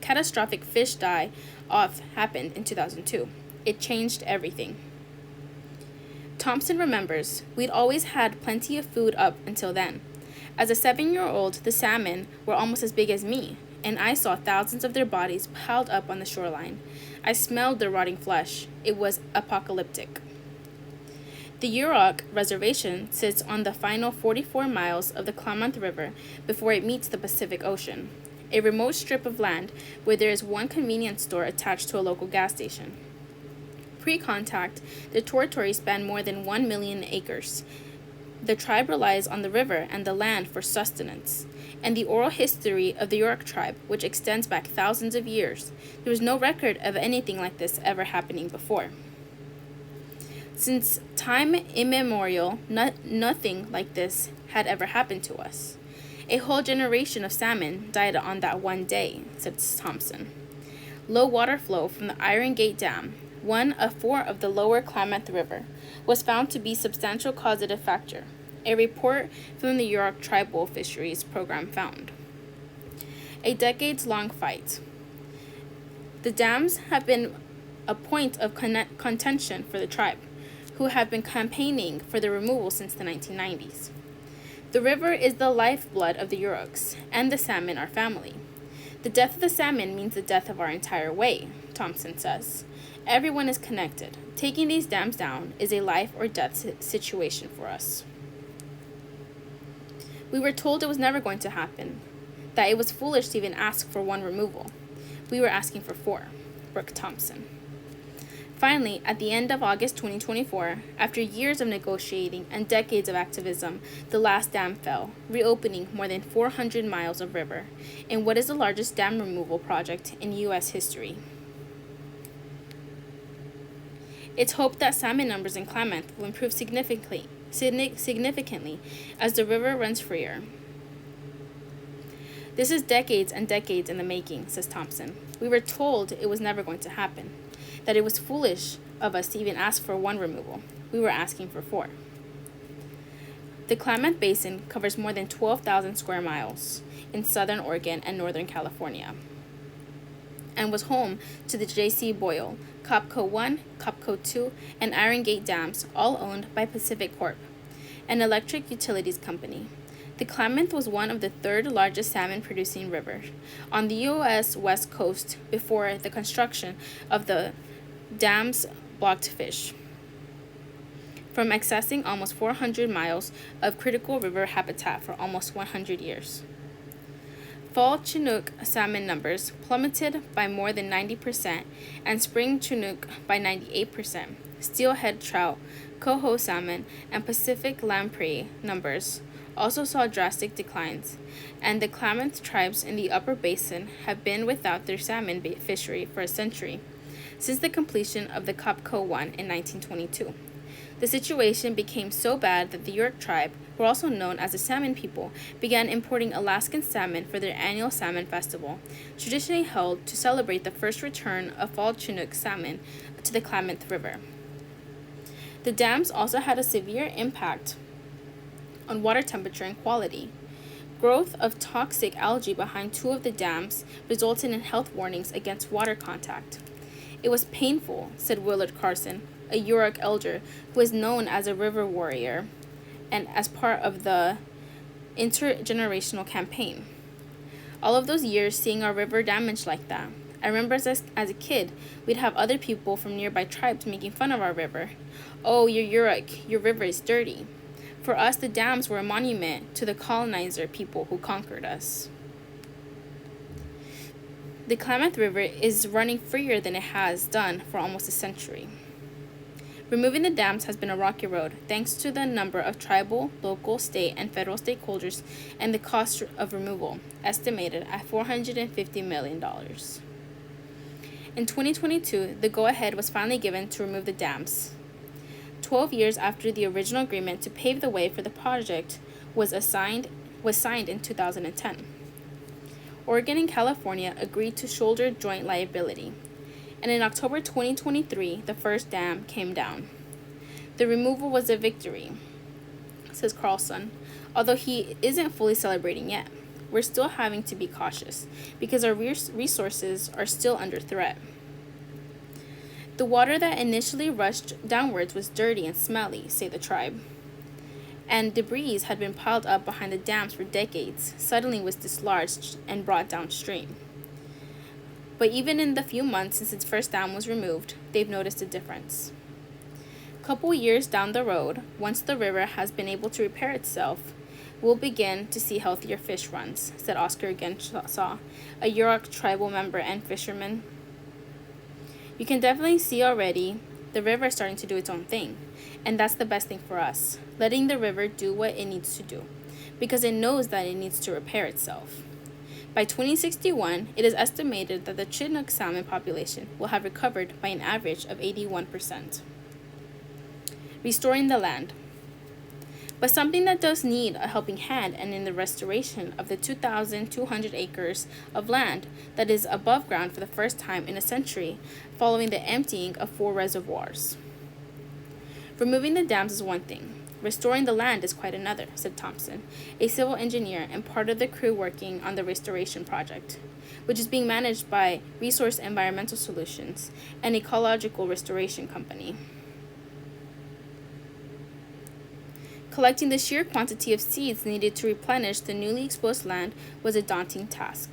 Speaker 1: catastrophic fish die-off happened in 2002. It changed everything. Thompson remembers, we'd always had plenty of food up until then. As a 7-year-old, the salmon were almost as big as me, and I saw thousands of their bodies piled up on the shoreline. I smelled their rotting flesh. It was apocalyptic. The Yurok Reservation sits on the final 44 miles of the Klamath River before it meets the Pacific Ocean, a remote strip of land where there is one convenience store attached to a local gas station. Pre-contact, the territory spanned more than 1 million acres. The tribe relies on the river and the land for sustenance, and the oral history of the Yurok tribe, which extends back thousands of years, there was no record of anything like this ever happening before. Since time immemorial, nothing like this had ever happened to us. A whole generation of salmon died on that one day, said Thompson. Low water flow from the Iron Gate Dam, one of 4 of the lower Klamath River, was found to be a substantial causative factor, a report from the Yurok Tribal Fisheries Program found. A decades-long fight. The dams have been a point of contention for the tribe, who have been campaigning for their removal since the 1990s. The river is the lifeblood of the Yuroks, and the salmon are family. The death of the salmon means the death of our entire way, Thompson says. Everyone is connected. Taking these dams down is a life or death situation for us. We were told it was never going to happen, that it was foolish to even ask for 1 removal. We were asking for 4, Brooke Thompson. Finally, at the end of August 2024, after years of negotiating and decades of activism, the last dam fell, reopening more than 400 miles of river in what is the largest dam removal project in U.S. history. It's hoped that salmon numbers in Klamath will improve significantly as the river runs freer. This is decades and decades in the making, says Thompson. We were told it was never going to happen, that it was foolish of us to even ask for 1 removal. We were asking for 4. The Klamath Basin covers more than 12,000 square miles in southern Oregon and northern California, and was home to the J.C. Boyle, Copco 1, Copco 2, and Iron Gate dams, all owned by Pacific Corp, an electric utilities company. The Klamath was one of the 3rd largest salmon-producing rivers on the U.S. West Coast before the construction of the dams blocked fish from accessing almost 400 miles of critical river habitat for almost 100 years. Fall Chinook salmon numbers plummeted by more than 90%, and spring Chinook by 98%. Steelhead trout, coho salmon, and Pacific lamprey numbers also saw drastic declines, and the Klamath tribes in the upper basin have been without their salmon fishery for a century, since the completion of the Copco 1 in 1922. The situation became so bad that the Yurok tribe, who are also known as the Salmon People, began importing Alaskan salmon for their annual salmon festival, traditionally held to celebrate the first return of fall Chinook salmon to the Klamath River. The dams also had a severe impact on water temperature and quality. Growth of toxic algae behind 2 of the dams resulted in health warnings against water contact. It was painful, said Willard Carson, a Yurok elder who is known as a river warrior and as part of the intergenerational campaign. All of those years seeing our river damaged like that. I remember as a kid, we'd have other people from nearby tribes making fun of our river. Oh, you're Yurok, your river is dirty. For us, the dams were a monument to the colonizer people who conquered us. The Klamath River is running freer than it has done for almost a century. Removing the dams has been a rocky road, thanks to the number of tribal, local, state, and federal stakeholders and the cost of removal, estimated at $450 million. In 2022, the go-ahead was finally given to remove the dams. 12 years after the original agreement to pave the way for the project was signed in 2010. Oregon and California agreed to shoulder joint liability, and in October 2023, the first dam came down. The removal was a victory, says Carlson, although he isn't fully celebrating yet. We're still having to be cautious because our resources are still under threat. The water that initially rushed downwards was dirty and smelly, say the tribe, and debris had been piled up behind the dams for decades, suddenly was dislodged and brought downstream. But even in the few months since its first dam was removed, they've noticed a difference. A couple years down the road, once the river has been able to repair itself, we'll begin to see healthier fish runs, said Oscar Genshaw, a Yurok tribal member and fisherman. You can definitely see already the river is starting to do its own thing, and that's the best thing for us, letting the river do what it needs to do, because it knows that it needs to repair itself. By 2061, it is estimated that the Chinook salmon population will have recovered by an average of 81%. Restoring the land. But something that does need a helping hand and in the restoration of the 2,200 acres of land that is above ground for the first time in a century following the emptying of 4 reservoirs. Removing the dams is one thing. Restoring the land is quite another, said Thompson, a civil engineer and part of the crew working on the restoration project, which is being managed by Resource Environmental Solutions, an ecological restoration company. Collecting the sheer quantity of seeds needed to replenish the newly exposed land was a daunting task.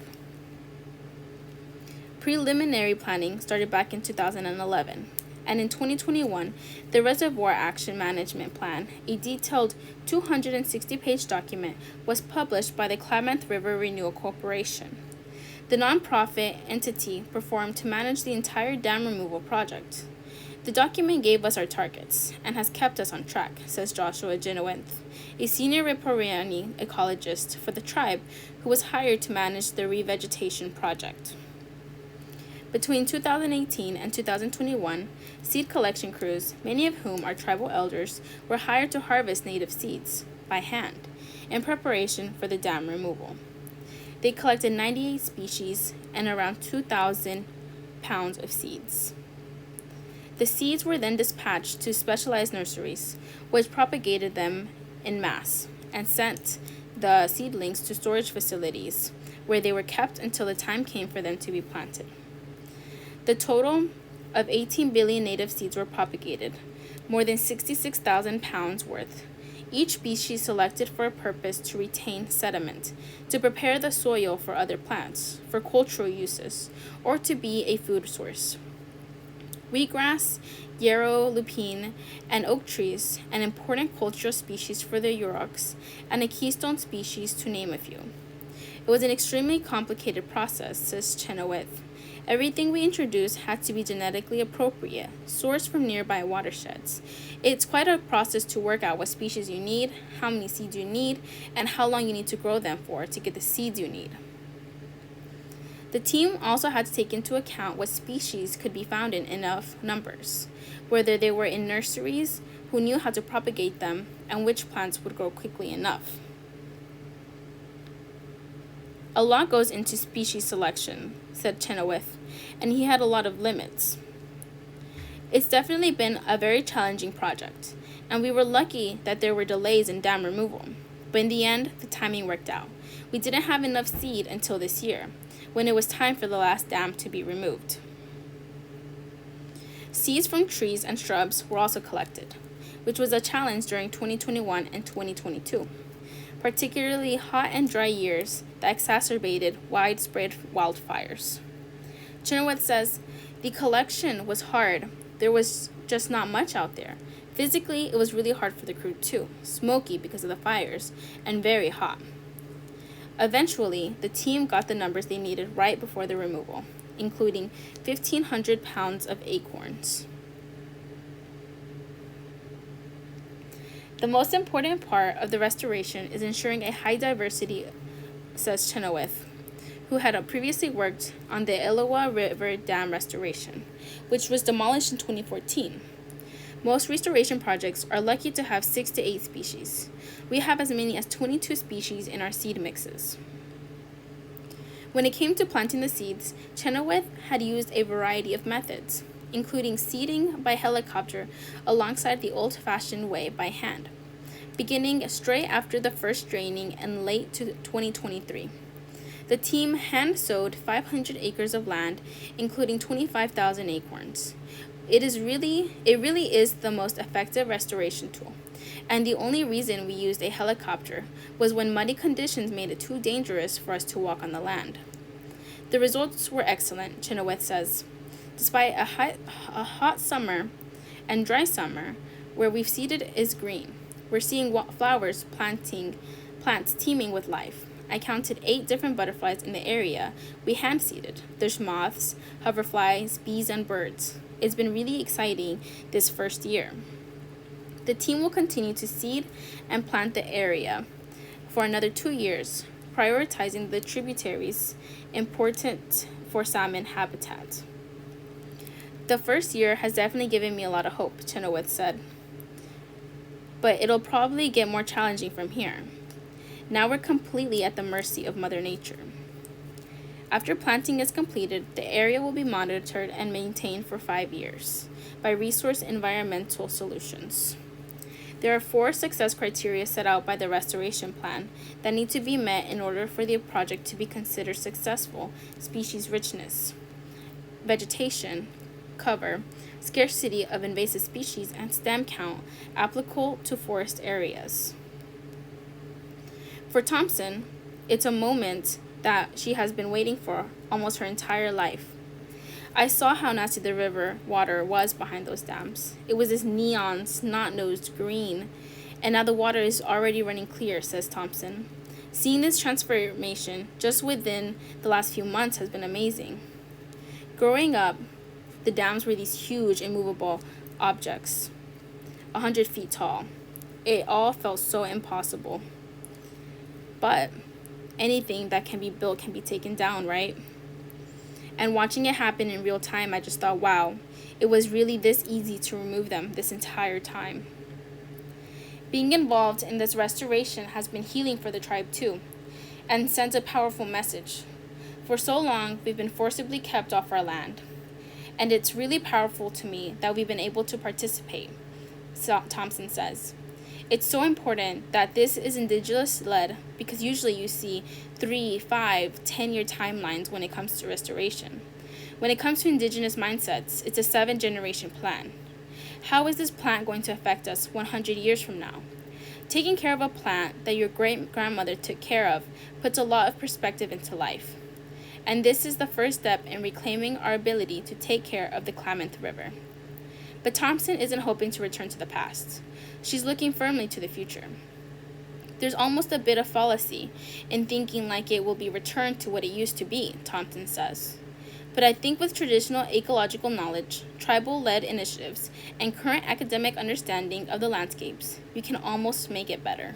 Speaker 1: Preliminary planning started back in 2011, and in 2021, the Reservoir Action Management Plan, a detailed 260-page document, was published by the Klamath River Renewal Corporation, the nonprofit entity performed to manage the entire dam removal project. The document gave us our targets and has kept us on track, says Joshua Chenoweth, a senior riparian ecologist for the tribe who was hired to manage the revegetation project. Between 2018 and 2021, seed collection crews, many of whom are tribal elders, were hired to harvest native seeds by hand in preparation for the dam removal. They collected 98 species and around 2,000 pounds of seeds. The seeds were then dispatched to specialized nurseries, which propagated them en masse and sent the seedlings to storage facilities, where they were kept until the time came for them to be planted. The total of 18 billion native seeds were propagated, more than 66,000 pounds worth, each species selected for a purpose to retain sediment, to prepare the soil for other plants, for cultural uses, or to be a food source. Wheatgrass, yarrow, lupine, and oak trees, an important cultural species for the Yuroks, and a keystone species to name a few. It was an extremely complicated process, says Chenoweth. Everything we introduced had to be genetically appropriate, sourced from nearby watersheds. It's quite a process to work out what species you need, how many seeds you need, and how long you need to grow them for to get the seeds you need. The team also had to take into account what species could be found in enough numbers, whether they were in nurseries, who knew how to propagate them, and which plants would grow quickly enough. A lot goes into species selection, said Chenoweth, and he had a lot of limits. It's definitely been a very challenging project, and we were lucky that there were delays in dam removal, but in the end, the timing worked out. We didn't have enough seed until this year, when it was time for the last dam to be removed. Seeds from trees and shrubs were also collected, which was a challenge during 2021 and 2022, particularly hot and dry years that exacerbated widespread wildfires. Chenoweth says, the collection was hard. There was just not much out there. Physically, it was really hard for the crew too, smoky because of the fires, and very hot. Eventually, the team got the numbers they needed right before the removal, including 1,500 pounds of acorns. The most important part of the restoration is ensuring a high diversity, says Chenoweth, who had previously worked on the Elwha River Dam restoration, which was demolished in 2014. Most restoration projects are lucky to have 6 to 8 species. We have as many as 22 species in our seed mixes. When it came to planting the seeds, Chenoweth had used a variety of methods, including seeding by helicopter alongside the old-fashioned way by hand, beginning straight after the first draining in late 2023. The team hand-sowed 500 acres of land, including 25,000 acorns. It really is the most effective restoration tool, and the only reason we used a helicopter was when muddy conditions made it too dangerous for us to walk on the land. The results were excellent, Chenoweth says. Despite a hot summer and dry summer, where we've seeded is green. We're seeing flowers, plants teeming with life. I counted 8 different butterflies in the area we hand seeded. There's moths, hoverflies, bees, and birds. It's been really exciting this first year. The team will continue to seed and plant the area for another 2 years, prioritizing the tributaries important for salmon habitat. The first year has definitely given me a lot of hope, Chenoweth said. But it'll probably get more challenging from here. Now we're completely at the mercy of Mother Nature. After planting is completed, the area will be monitored and maintained for 5 years by Resource Environmental Solutions. There are 4 success criteria set out by the restoration plan that need to be met in order for the project to be considered successful: species richness, vegetation, cover, scarcity of invasive species, and stem count applicable to forest areas. For Thompson, it's a moment that she has been waiting for almost her entire life. I saw how nasty the river water was behind those dams. It was this neon, snot-nosed green, and now the water is already running clear, says Thompson. Seeing this transformation just within the last few months has been amazing. Growing up, the dams were these huge, immovable objects, 100 feet tall. It all felt so impossible. But anything that can be built can be taken down, right? And watching it happen in real time, I just thought, wow, it was really this easy to remove them this entire time. Being involved in this restoration has been healing for the tribe too, and sends a powerful message. For so long, we've been forcibly kept off our land, and it's really powerful to me that we've been able to participate, Thompson says. It's so important that this is Indigenous-led because usually you see 3, 5, 10-year timelines when it comes to restoration. When it comes to Indigenous mindsets, it's a 7-generation plan. How is this plant going to affect us 100 years from now? Taking care of a plant that your great-grandmother took care of puts a lot of perspective into life. And this is the first step in reclaiming our ability to take care of the Klamath River. But Thompson isn't hoping to return to the past. She's looking firmly to the future. There's almost a bit of fallacy in thinking like it will be returned to what it used to be, Thompson says. But I think with traditional ecological knowledge, tribal-led initiatives, and current academic understanding of the landscapes, we can almost make it better.